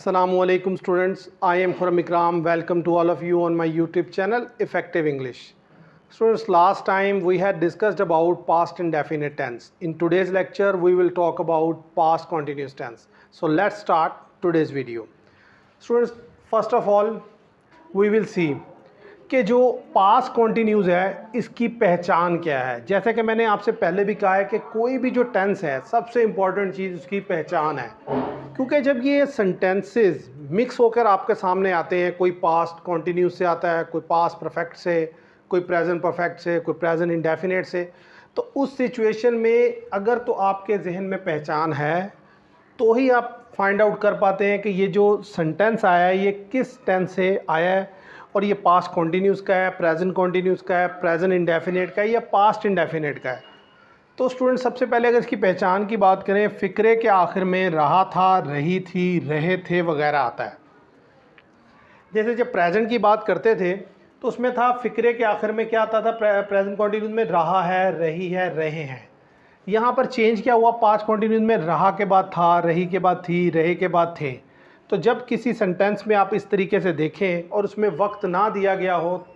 Assalamualaikum students, I am Khurram Ikram. Welcome to all of you on my YouTube channel Effective English. Students, last time we had discussed about past indefinite tense. In today's lecture we will talk about past continuous tense. So let's start today's video. Students, first of all we will see कि जो past continuous है इसकी पहचान क्या है। जैसे कि मैंने आपसे पहले भी कहा है कि कोई भी जो टेंस है सबसे इम्पॉर्टेंट चीज़ उसकी पहचान है, क्योंकि जब ये सेंटेंसेस मिक्स होकर आपके सामने आते हैं, कोई पास्ट कॉन्टीन्यूस से आता है, कोई पास्ट परफेक्ट से, कोई प्रेजेंट परफेक्ट से, कोई प्रेजेंट इंडेफिनिट से, तो उस सिचुएशन में अगर तो आपके जहन में पहचान है तो ही आप फाइंड आउट कर पाते हैं कि ये जो सेंटेंस आया है ये किस टेंस से आया है और ये पास्ट कॉन्टीन्यूस का है, प्रेजेंट कॉन्टीन्यूस का है, प्रेजेंट इंडेफिनिट का है या पास्ट इंडेफिनिट का है। तो स्टूडेंट, सबसे पहले अगर इसकी पहचान की बात करें, फ़िक्रे के आखिर में रहा था, रही थी, रहे थे वगैरह आता है। जैसे जब प्रेजेंट की बात करते थे तो उसमें था फ़िक्रे के आखिर में क्या आता था, प्रेजेंट कॉन्टीन्यूस में रहा है, रही है, रहे हैं। यहाँ पर चेंज क्या हुआ, पास्ट कॉन्टीन्यूस में रहा के बाद था, रही के बाद थी, रहे के बाद थे। तो जब किसी सेंटेंस में आप इस तरीके से देखें और उसमें वक्त ना दिया गया हो,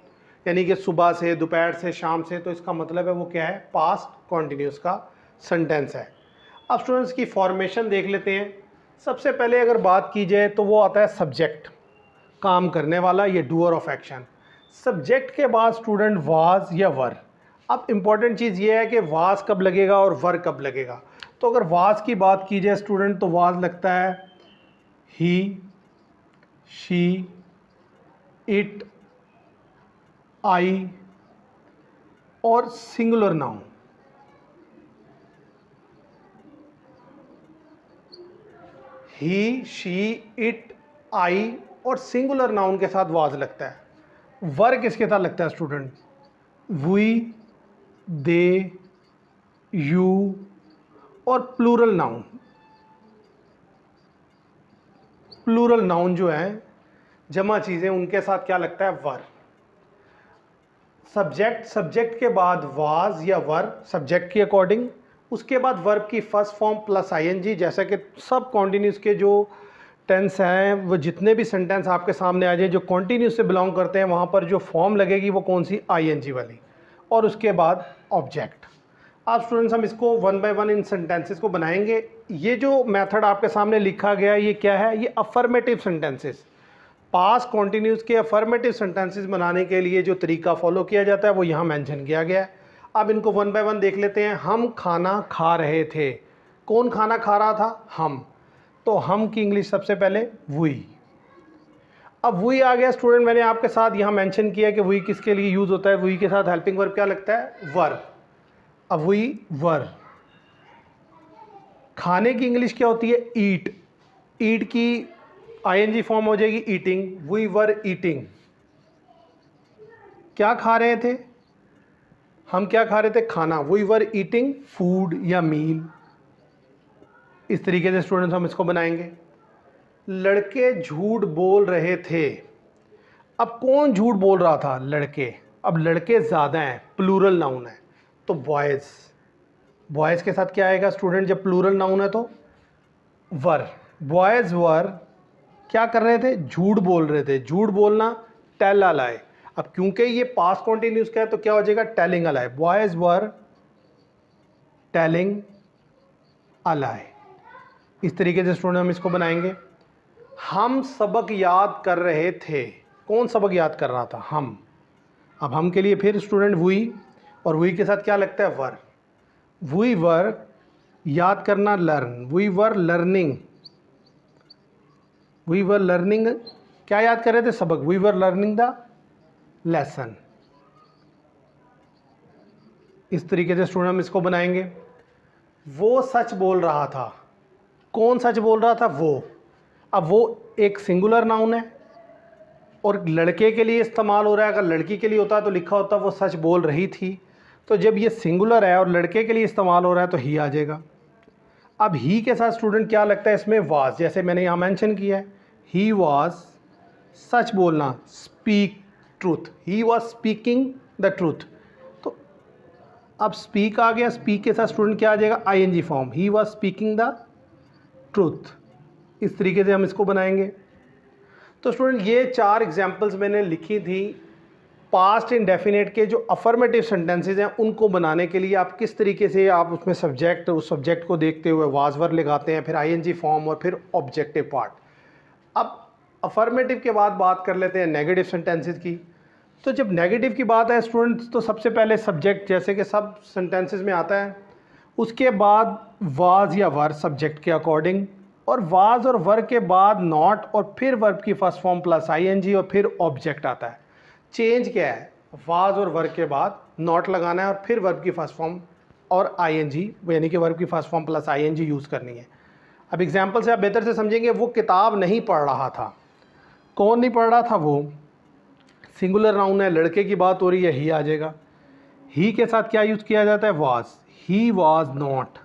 यानी कि सुबह से, दोपहर से, शाम से, तो इसका मतलब है वो क्या है, पास्ट कॉन्टीन्यूस का सेंटेंस है। अब स्टूडेंट्स की फॉर्मेशन देख लेते हैं। सबसे पहले अगर बात की जाए तो वो आता है सब्जेक्ट, काम करने वाला, ये डूअर ऑफ एक्शन। सब्जेक्ट के बाद स्टूडेंट वाज या वर। अब इम्पॉर्टेंट चीज़ ये है कि वाज कब लगेगा और वर कब लगेगा। तो अगर वाज की बात की जाए स्टूडेंट तो वाज लगता है ही, शी, इट, आई और singular noun. He, she, it, I और सिंगुलर नाउन के साथ वाज लगता है। वर किसके साथ लगता है स्टूडेंट, वी, दे, यू और प्लूरल नाउन। प्लूरल नाउन जो है, जमा चीज़ें, उनके साथ क्या लगता है, वर। सब्जेक्ट के बाद वाज या वर सब्जेक्ट के अकॉर्डिंग, उसके बाद वर्ब की फर्स्ट फॉर्म प्लस आईएनजी। जैसा कि सब कॉन्टीन्यूस के जो टेंस हैं, वो जितने भी सेंटेंस आपके सामने आ जाए जो कॉन्टीन्यूस से बिलोंग करते हैं, वहाँ पर जो फॉर्म लगेगी वो कौन सी, आईएनजी वाली, और उसके बाद ऑब्जेक्ट। अब स्टूडेंट्स, हम इसको one by one in sentences को बनाएंगे। ये जो मेथड आपके सामने लिखा गया है ये क्या है, ये अफर्मेटिव सेंटेंसेस। पास्ट कॉन्टीन्यूस के अफर्मेटिव सेंटेंसेस बनाने के लिए जो तरीका फॉलो किया जाता है वो यहाँ मेंशन किया गया है। अब इनको वन बाय वन देख लेते हैं। हम खाना खा रहे थे। कौन खाना खा रहा था, हम। तो हम की इंग्लिश सबसे पहले वी। अब वी आ गया स्टूडेंट, मैंने आपके साथ यहाँ मेंशन किया कि वी किसके लिए यूज़ होता है। वी के साथ हेल्पिंग वर्ब क्या लगता है, वर्ब। अब वी वर। खाने की इंग्लिश क्या होती है, ईट। ईट की आईएनजी फॉर्म हो जाएगी ईटिंग। We were eating. क्या खा रहे थे, हम क्या खा रहे थे, खाना। वी वर ईटिंग फूड या मील। इस तरीके से स्टूडेंट्स हम इसको बनाएंगे। लड़के झूठ बोल रहे थे। अब कौन झूठ बोल रहा था, लड़के। अब लड़के ज़्यादा हैं, प्लूरल नाउन है, तो बॉयज़। बॉयज़ के साथ क्या आएगा स्टूडेंट, जब प्लूरल नाउन है तो वर। बॉयज़ वर क्या कर रहे थे, झूठ बोल रहे थे। झूठ बोलना, टेल अ लाई। अब क्योंकि ये पास्ट कॉन्टीन्यूस का है तो क्या हो जाएगा, telling a lie. Boys were telling a lie. इस तरीके से स्टूडेंट हम इसको बनाएंगे। हम सबक याद कर रहे थे। कौन सबक याद कर रहा था, हम। अब हम के लिए फिर स्टूडेंट वी, और वी के साथ क्या लगता है, वर। वी वर याद करना, learn. We were learning. We were learning, क्या याद कर रहे थे, सबक। We were learning the lesson. इस तरीके से स्टूडेंट हम इसको बनाएंगे। वो सच बोल रहा था। कौन सच बोल रहा था, वो। अब वो एक सिंगुलर नाउन है और लड़के के लिए इस्तेमाल हो रहा है। अगर लड़की के लिए होता तो लिखा होता वो सच बोल रही थी। तो जब ये सिंगुलर है और लड़के के लिए इस्तेमाल हो रहा है तो ही आ जाएगा। अब ही के साथ स्टूडेंट क्या लगता है इसमें, वाज। जैसे मैंने यहाँ मेंशन किया है, ही वाज सच बोलना, speak truth. He was speaking the truth. तो अब स्पीक आ गया, स्पीक के साथ स्टूडेंट क्या आ जाएगा, ING form. He was speaking the truth. इस तरीके से हम इसको बनाएंगे। तो स्टूडेंट ये 4 एग्जाम्पल्स मैंने लिखी थी पास्ट इंडेफिनेट के जो अफर्मेटिव सेंटेंसेज हैं उनको बनाने के लिए। आप किस तरीके से आप उसमें सब्जेक्ट, उस सब्जेक्ट को देखते हुए वाज वर्ब लगाते हैं, फिर आईएनजी फॉर्म और फिर ऑब्जेक्टिव पार्ट। अब अफर्मेटिव के बाद बात कर लेते हैं नेगेटिव सेंटेंसेज की। तो जब नेगेटिव की बात है स्टूडेंट्स, तो सबसे पहले सब्जेक्ट, जैसे कि सब सेंटेंसेज में आता है, उसके बाद वाज या वर सब्जेक्ट के अकॉर्डिंग, और वाज और वर के बाद नॉट, और फिर वर्ब की फर्स्ट फॉर्म प्लस आईएनजी और फिर ऑब्जेक्ट आता है। चेंज क्या है, वाज और वर्ब के बाद नॉट लगाना है और फिर वर्ब की फर्स्ट फॉर्म और आईएनजी, यानी कि वर्ब की first form plus ING use करनी है। अब एग्जाम्पल से आप बेहतर से समझेंगे। वो किताब नहीं पढ़ रहा था, कौन नहीं पढ़ रहा था, वो सिंगुलर नाउन है, लड़के की बात हो रही है, ही आ जाएगा। ही के साथ क्या यूज़ किया जाता है, was. He was not,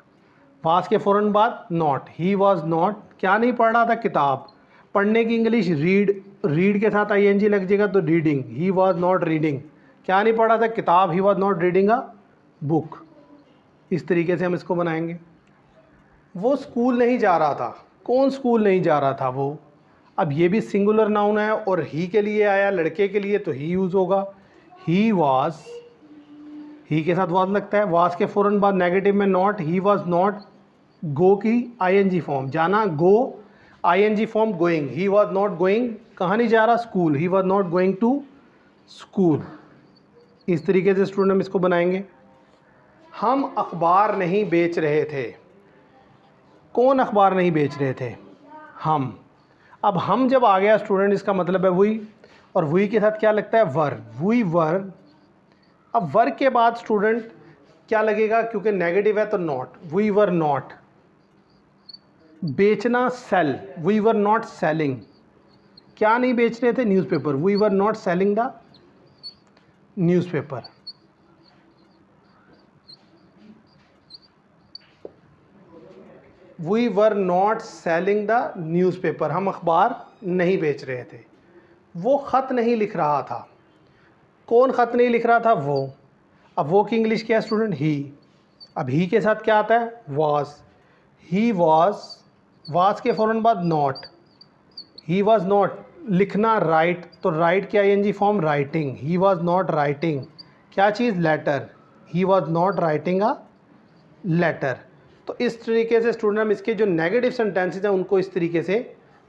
was के फ़ौरन बाद नॉट, ही वाज नॉट क्या नहीं पढ़ रहा था, किताब। पढ़ने की इंग्लिश रीड, रीड के साथ आईएनजी लग जाएगा तो reading, he was not reading क्या नहीं पढ़ रहा था, किताब, ही was not reading a book. इस तरीके से हम इसको बनाएंगे। वो स्कूल नहीं जा रहा था, कौन स्कूल नहीं जा रहा था, वो। अब ये भी सिंगुलर नाउन है और ही के लिए आया, लड़के के लिए, तो ही यूज़ होगा। ही वाज, ही के साथ वाज लगता है, वाज के फ़ौरन बाद नेगेटिव में not, he was not, go की आईएनजी फॉर्म, जाना, go, ING form going, he was not going, कहाँ नहीं जा रहा, school, he was not going to school. इस तरीके से स्टूडेंट हम इसको बनाएंगे। हम अखबार नहीं बेच रहे थे, कौन अखबार नहीं बेच रहे थे, हम। अब हम जब आ गया स्टूडेंट, इसका मतलब है वही, और वही के साथ क्या लगता है, वर, वी वर। अब वर के बाद स्टूडेंट क्या लगेगा, क्योंकि नेगेटिव है तो नॉट, वी वर नॉट। बेचना, sell, we were not selling क्या नहीं बेच रहे थे, newspaper, we were not selling the newspaper. We were not selling the newspaper, हम अखबार नहीं बेच रहे थे। वो ख़त नहीं लिख रहा था, कौन ख़त नहीं लिख रहा था, वो। अब वो की इंग्लिश क्या है स्टूडेंट, ही। अब ही के साथ क्या आता है, वाज, ही वाज, वाज के फ़ौरन बाद नॉट, ही वाज नॉट, लिखना, राइट, तो राइट की ING form writing, he was not writing क्या चीज़, letter, he was not writing a letter. तो इस तरीके से स्टूडेंट हम इसके जो नेगेटिव सेंटेंसेस हैं उनको इस तरीके से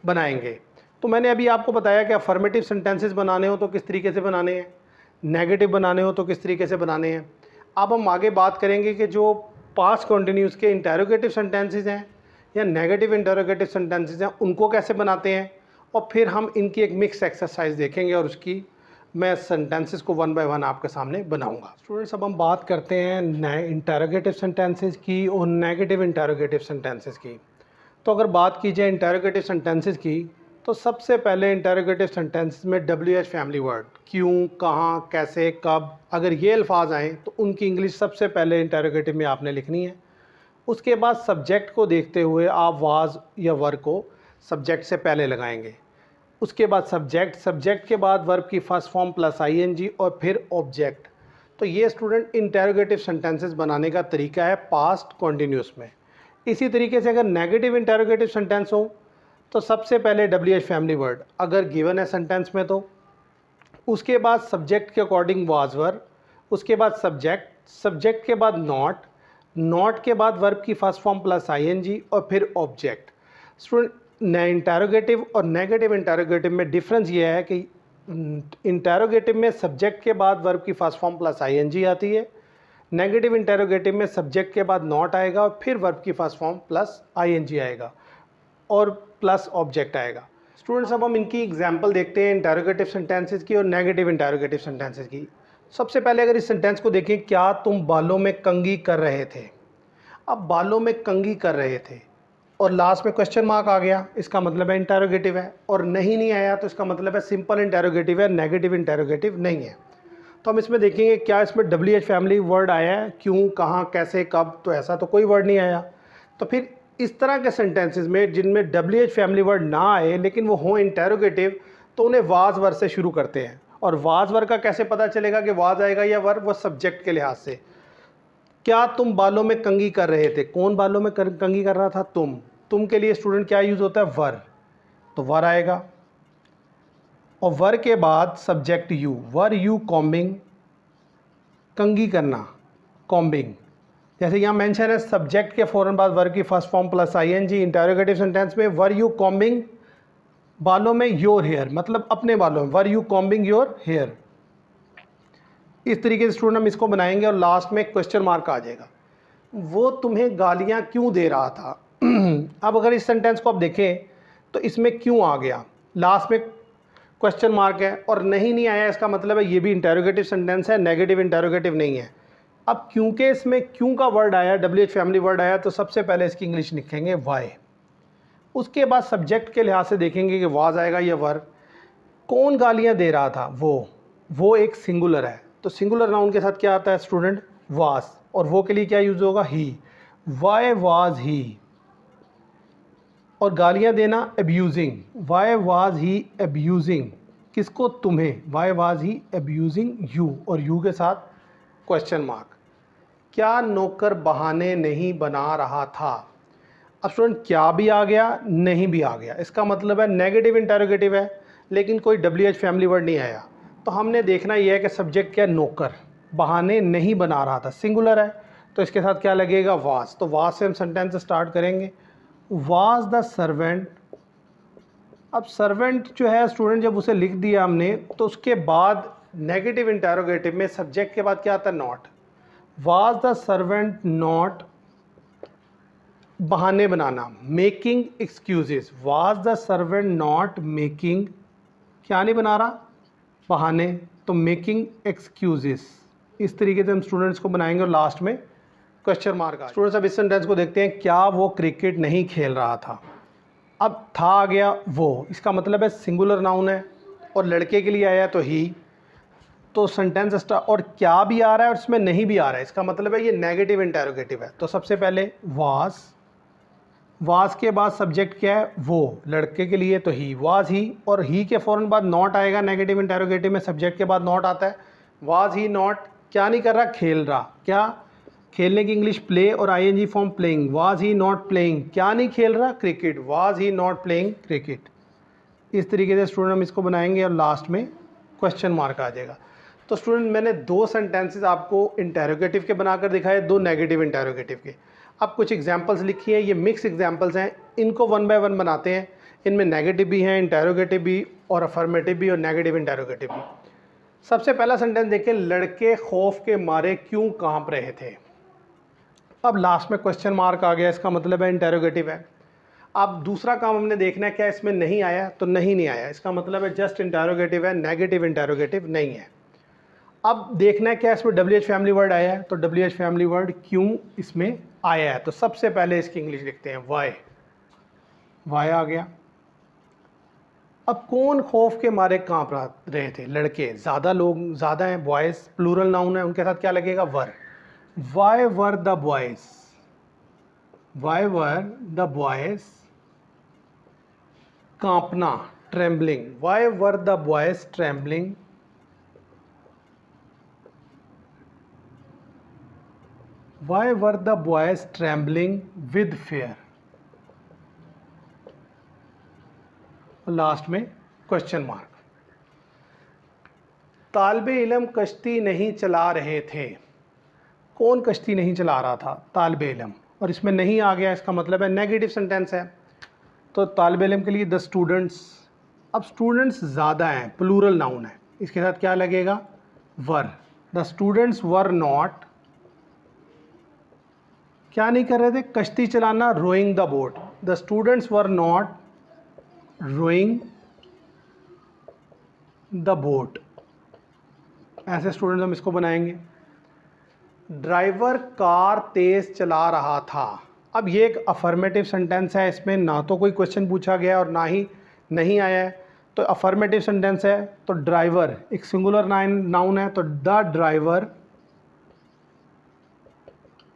बनाएंगे। तो मैंने अभी आपको बताया कि अफर्मेटिव सेंटेंसेस बनाने हो तो किस तरीके से बनाने हैं, नेगेटिव बनाने हो तो किस तरीके से बनाने हैं। अब हम आगे बात करेंगे कि जो पास्ट कंटिन्यूस के इंटेरोगेटिव सेंटेंसेस हैं या नेगेटिव इंटेरोगेटिव सेंटेंसेस हैं उनको कैसे बनाते हैं, और फिर हम इनकी एक मिक्स एक्सरसाइज देखेंगे और उसकी मैं सेंटेंसेस को वन बाय वन आपके सामने बनाऊंगा। स्टूडेंट्स, अब हम बात करते हैं इंटेरोगेटिव सेंटेंसेस की और नेगेटिव इंटेरोगेटिव सेंटेंसेस की। तो अगर बात की जाए इंटेरोगेटिव सेंटेंसेस की, तो सबसे पहले इंटेरोगेटिव सेंटेंसेस में WH फैमिली वर्ड, क्यों, कहाँ, कैसे, कब, अगर ये अल्फाज आएँ तो उनकी इंग्लिश सबसे पहले इंटेरोगेटिव में आपने लिखनी है। उसके बाद सब्जेक्ट को देखते हुए आप वाज या वर को सब्जेक्ट से पहले लगाएंगे। उसके बाद सब्जेक्ट, सब्जेक्ट के बाद वर्ब की फर्स्ट फॉर्म प्लस आईएनजी और फिर ऑब्जेक्ट। तो ये स्टूडेंट इंटेरोगेटिव सेंटेंसेस बनाने का तरीका है पास्ट कॉन्टिन्यूस में। इसी तरीके से अगर नेगेटिव इंटेरोगेटिव सेंटेंस हो तो सबसे पहले WH फैमिली वर्ड अगर गिवन है सेंटेंस में, तो उसके बाद सब्जेक्ट के अकॉर्डिंग वाज वर, उसके बाद सब्जेक्ट, सब्जेक्ट के बाद नॉट, नॉट के बाद वर्ब की फर्स्ट फॉर्म प्लस आईएनजी और फिर ऑब्जेक्ट। स्टूडेंट, इंटेरोगेटिव और नेगेटिव इंटेरोगेटिव में डिफरेंस ये है कि इंटेरोगेटिव में सब्जेक्ट के बाद वर्ब की फर्स्ट फॉर्म प्लस आईएनजी आती है, नेगेटिव इंटेरोगेटिव में सब्जेक्ट के बाद नॉट आएगा और फिर वर्ब की फर्स्ट फॉर्म प्लस आईएनजी आएगा और प्लस ऑब्जेक्ट आएगा। स्टूडेंट्स, अब हम इनकी एग्जांपल देखते हैं इंटेरोगेटिव सेंटेंसेस की और नेगेटिव इंटेरोगेटिव सेंटेंसेस की। सबसे पहले अगर इस सेंटेंस को देखें, क्या तुम बालों में कंघी कर रहे थे। अब बालों में कंघी कर रहे थे और लास्ट में क्वेश्चन मार्क आ गया, इसका मतलब है इंटेरोगेटिव है, और नहीं आया तो इसका मतलब है सिंपल इंटेरोगेटिव है, नेगेटिव इंटेरोगेटिव नहीं है। तो हम इसमें देखेंगे क्या इसमें WH फैमिली वर्ड आया है, क्यों, कहाँ, कैसे, कब, तो ऐसा तो कोई वर्ड नहीं आया। तो फिर इस तरह के सेंटेंसेस में जिनमें WH फैमिली वर्ड ना आए लेकिन वो हों इंटेरोगेटिव, तो उन्हें वाज वर से शुरू करते हैं। और वाज वर का कैसे पता चलेगा कि वाज आएगा या वर, वो सब्जेक्ट के लिहाज से। क्या तुम बालों में कंघी कर रहे थे, कौन बालों में कंघी कर रहा था, तुम के लिए स्टूडेंट क्या यूज़ होता है, वर, तो वर आएगा। और वर के बाद subject you, were you combing, कंघी करना, कॉम्बिंग। जैसे यहाँ मेंशन है सब्जेक्ट के फ़ौरन बाद वर की first form plus ING. Interrogative sentence में वर यू कॉम्बिंग बालों में योर हेयर, मतलब अपने बालों में, were you combing your hair. इस तरीके से स्टूडेंट हम इसको बनाएंगे और लास्ट में क्वेश्चन मार्क आ जाएगा। वो तुम्हें गालियाँ क्यों दे रहा था। अब अगर इस सेंटेंस को आप देखें तो इसमें क्यों आ गया, लास्ट में क्वेश्चन मार्क है और नहीं आया, इसका मतलब है ये भी इंटरोगेटिव सेंटेंस है, नेगेटिव इंटरोगेटिव नहीं है। अब क्योंकि इसमें क्यों का वर्ड आया, WH फैमिली वर्ड आया, तो सबसे पहले इसकी इंग्लिश लिखेंगे वाई। उसके बाद सब्जेक्ट के लिहाज से देखेंगे कि वाज आएगा या वर। कौन गालियाँ दे रहा था, वो एक सिंगुलर है, तो सिंगुलर नाउन के साथ क्या आता है स्टूडेंट, वाज, और वो के लिए क्या यूज़ होगा, ही। Why was he. और गालियाँ देना abusing, why was he abusing, किसको, तुम्हें, why was he abusing you, और यू के साथ क्वेश्चन मार्क। क्या नौकर बहाने नहीं बना रहा था। अब स्टूडेंट क्या भी आ गया, नहीं भी आ गया, इसका मतलब है नेगेटिव इंटरोगेटिव है लेकिन कोई WH फैमिली वर्ड नहीं आया। तो हमने देखना यह है कि सब्जेक्ट क्या है, नौकर, बहाने नहीं बना रहा था, सिंगुलर है, तो इसके साथ क्या लगेगा, वाज। तो वाज से हम सेंटेंस स्टार्ट करेंगे। Was the servant. अब सर्वेंट जो है स्टूडेंट, जब उसे लिख दिया हमने तो उसके बाद नेगेटिव इंटरोगेटिव में सब्जेक्ट के बाद क्या आता है, not. Was the servant not, बहाने बनाना, making excuses. Was the servant not making, क्या नहीं बना रहा, बहाने, तो मेकिंग एक्सक्यूजेस। इस तरीके से हम स्टूडेंट्स को बनाएंगे और लास्ट में क्वेश्चन मार्क। स्टूडेंट्स अब इस सेंटेंस को देखते हैं, क्या वो क्रिकेट नहीं खेल रहा था। अब था आ गया वो, इसका मतलब है सिंगुलर नाउन है और लड़के के लिए आया तो ही, तो सेंटेंस स्टार्ट, और क्या भी आ रहा है और इसमें नहीं भी आ रहा है, इसका मतलब है ये नेगेटिव इंटरोगेटिव है। तो सबसे पहले वाज, वाज के बाद सब्जेक्ट क्या है, वो, लड़के के लिए तो ही, वाज ही, और ही के फ़ौरन बाद नॉट आएगा, नेगेटिव इंटरोगेटिव में सब्जेक्ट के बाद नॉट आता है। वाज ही नॉट, क्या नहीं कर रहा, खेल रहा, क्या, खेलने की इंग्लिश प्ले और ING form playing. Was he not playing, क्या नहीं खेल रहा, cricket, was he not playing cricket. इस तरीके से स्टूडेंट हम इसको बनाएंगे और लास्ट में क्वेश्चन मार्क आ जाएगा। तो स्टूडेंट मैंने दो सेंटेंसेस आपको इंटरोगेटिव के बनाकर दिखाए, दो नेगेटिव इंटरोगेटिव के। अब कुछ एग्जांपल्स लिखी हैं, ये मिक्स एग्जांपल्स हैं, इनको वन बाय वन बनाते हैं। इनमें नेगेटिव भी हैं, इंटरोगेटिव भी, और अफर्मेटिव भी, और नेगेटिव इंटरोगेटिव भी। सबसे पहला सेंटेंस देखिए, लड़के खौफ के मारे क्यों कांप रहे थे। अब लास्ट में क्वेश्चन मार्क आ गया, इसका मतलब है इंटरोगेटिव है। अब दूसरा काम हमने देखना है, क्या इसमें नहीं आया, तो नहीं आया, इसका मतलब है जस्ट इंटरोगेटिव है, नेगेटिव इंटरोगेटिव नहीं है। अब देखना है क्या इसमें WH फैमिली वर्ड आया है, तो WH फैमिली वर्ड क्यों इसमें आया है, तो सबसे पहले इसकी इंग्लिश लिखते हैं, वाई, वाई आ गया। अब कौन खौफ के मारे कांप रहे थे, लड़के, ज़्यादा लोग, ज़्यादा हैं, बॉयज़ प्लूरल नाउन है, उनके साथ क्या लगेगा, were. Why were the boys, why were the boys कांपना, trembling, why were the boys trembling, why were the boys trembling with fear. Last में क्वेश्चन मार्क। तालिबे इल्म कश्ती नहीं चला रहे थे, कौन कश्ती नहीं चला रहा था, तालिबे इल्म, और इसमें नहीं आ गया, इसका मतलब है नेगेटिव सेंटेंस है, तो तालिबे इल्म के लिए द स्टूडेंट्स। अब स्टूडेंट्स ज़्यादा हैं, प्लूरल नाउन है, इसके साथ क्या लगेगा, were. The students were not, क्या नहीं कर रहे थे, कश्ती चलाना, rowing the boat. The students were not rowing the boat. ऐसे स्टूडेंट्स हम इसको बनाएंगे। ड्राइवर कार तेज चला रहा था। अब ये एक अफर्मेटिव सेंटेंस है, इसमें ना तो कोई क्वेश्चन पूछा गया और ना ही नहीं आया है, तो अफर्मेटिव सेंटेंस है। तो ड्राइवर एक सिंगुलर नाउन है, तो द ड्राइवर।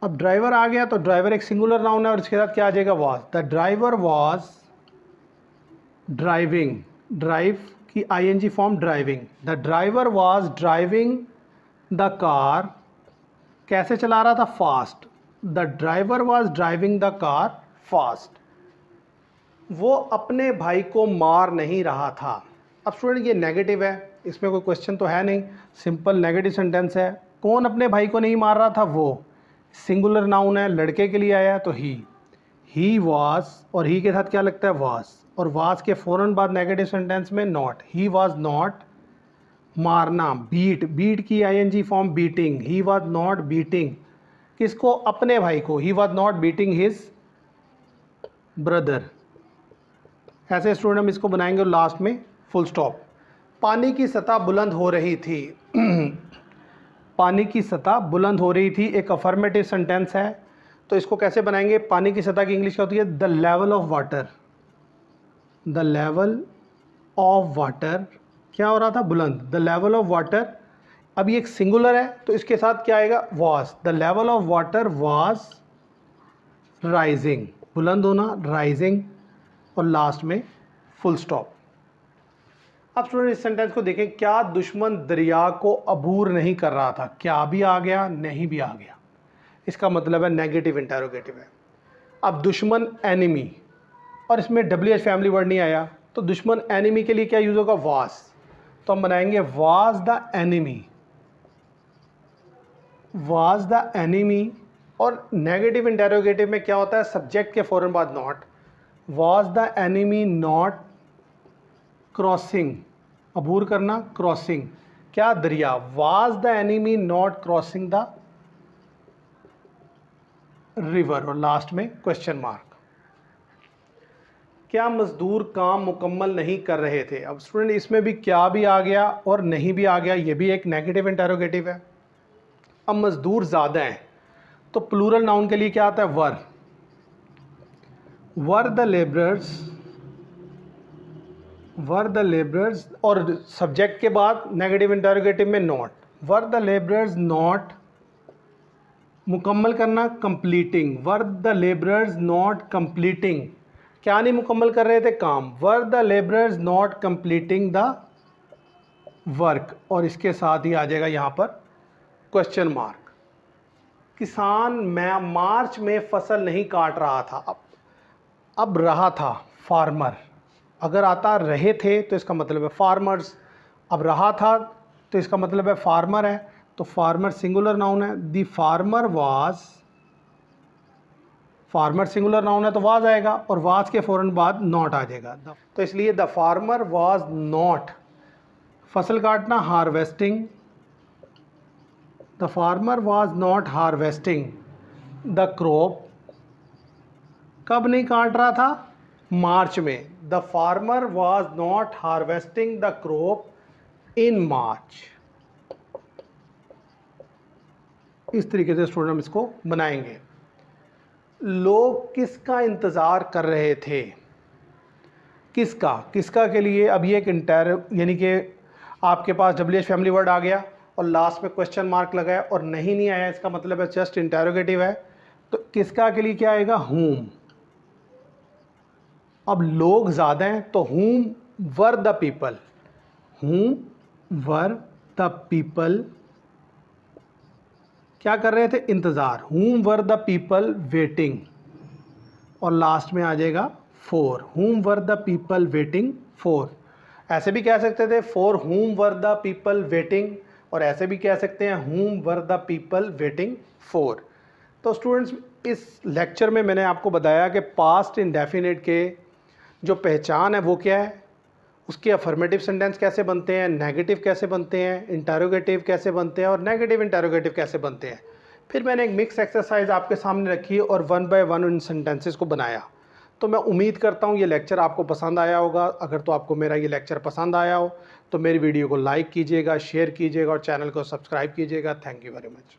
अब ड्राइवर आ गया तो ड्राइवर एक सिंगुलर नाउन है और इसके साथ क्या आ जाएगा, was. The driver was driving, drive की ING form driving. The driver was driving the car, कैसे चला रहा था, fast. The driver was driving the car fast. वो अपने भाई को मार नहीं रहा था। अब स्टूडेंट ये नेगेटिव है, इसमें कोई क्वेश्चन तो है नहीं, सिंपल नेगेटिव सेंटेंस है। कौन अपने भाई को नहीं मार रहा था? वो। सिंगुलर नाउन है, लड़के के लिए आया तो ही वॉज, और ही के साथ क्या लगता है? वॉज, और वॉज के फ़ौरन बाद नेगेटिव सेंटेंस में नॉट, ही वॉज नॉट मारना, बीट की ING form beating, he was not beating किसको? अपने भाई को, he was not beating his brother. ऐसे स्टूडेंट हम इसको बनाएंगे और लास्ट में फुल स्टॉप। पानी की सतह बुलंद हो रही थी पानी की सतह बुलंद हो रही थी एक अफर्मेटिव सेंटेंस है, तो इसको कैसे बनाएंगे? पानी की सतह की इंग्लिश क्या होती है? The level of water. The level of water क्या हो रहा था? बुलंद। द लेवल ऑफ वाटर, अब ये एक सिंगुलर है तो इसके साथ क्या आएगा? Was. The level of water was rising, बुलंद होना, राइजिंग, और लास्ट में फुल स्टॉप। अब स्टूडेंट इस सेंटेंस को देखें, क्या दुश्मन दरिया को अबूर नहीं कर रहा था? क्या भी आ गया, नहीं भी आ गया, इसका मतलब है नेगेटिव इंटेरोगेटिव है। अब दुश्मन एनिमी, और इसमें WH फैमिली वर्ड नहीं आया, तो दुश्मन एनिमी के लिए क्या यूज होगा? वाज। तो हम बनाएंगे was the enemy, was the enemy. और नेगेटिव इंटेरोगेटिव में क्या होता है? सब्जेक्ट के फौरन बाद not. Was the enemy not crossing, अबूर करना, क्रॉसिंग क्या? दरिया। Was the enemy not crossing the river, और लास्ट में क्वेश्चन मार्क। क्या मजदूर काम मुकम्मल नहीं कर रहे थे? अब स्टूडेंट इसमें भी क्या भी आ गया और नहीं भी आ गया, ये भी एक नेगेटिव इंटेरोगेटिव है। अब मजदूर ज़्यादा हैं तो प्लूरल नाउन के लिए क्या आता है? वर द लेबरर्स, और सब्जेक्ट के बाद नेगेटिव इंटेरोगेटिव में not. Were the labourers not, मुकम्मल करना, completing. Were the labourers not completing, क्या नहीं मुकम्मल कर रहे थे? काम। Were the labourers not completing the work, और इसके साथ ही आ जाएगा यहाँ पर क्वेश्चन मार्क। किसान मार्च में फसल नहीं काट रहा था। अब रहा था, फार्मर। अगर आता रहे थे तो इसका मतलब है फार्मर्स। अब रहा था तो इसका मतलब है फार्मर है, तो फार्मर सिंगुलर नाउन है। The farmer was, farmer singular noun है तो वाज आएगा, और वाज के फ़ौरन बाद नॉट आ जाएगा। तो इसलिए द फार्मर वाज नॉट, फसल काटना, harvesting. The farmer was not harvesting the crop, कब नहीं काट रहा था? मार्च में। The farmer was not harvesting the crop in March. इस तरीके से स्टूडेंट हम इसको बनाएंगे। लोग किसका इंतज़ार कर रहे थे? किसका के लिए अब ये एक यानी कि आपके पास WH फैमिली वर्ड आ गया और लास्ट में क्वेश्चन मार्क लगाया और नहीं आया, इसका मतलब है जस्ट इंटेरोगेटिव है। तो किसका के लिए क्या आएगा? हूम। अब लोग ज़्यादा हैं तो whom were the people, whom were the people क्या कर रहे थे? इंतज़ार। Whom were the people waiting, और लास्ट में आ जाएगा for. Whom were the people waiting for. ऐसे भी कह सकते थे for whom were the people waiting, और ऐसे भी कह सकते हैं whom were the people waiting for. तो स्टूडेंट्स इस लेक्चर में मैंने आपको बताया कि पास्ट इंडेफिनिट के जो पहचान है वो क्या है, उसके अफर्मेटिव सेंटेंस कैसे बनते हैं, नेगेटिव कैसे बनते हैं, इंटेरोगेटिव कैसे बनते हैं और नेगेटिव इंटेरोगेटिव कैसे बनते हैं। फिर मैंने एक मिक्स एक्सरसाइज आपके सामने रखी और 1 बाय 1 उन सेंटेंसेस को बनाया। तो मैं उम्मीद करता हूँ ये लेक्चर आपको पसंद आया होगा। अगर तो आपको मेरा ये लेक्चर पसंद आया हो तो मेरी वीडियो को लाइक कीजिएगा, शेयर कीजिएगा और चैनल को सब्सक्राइब कीजिएगा। Thank you very much.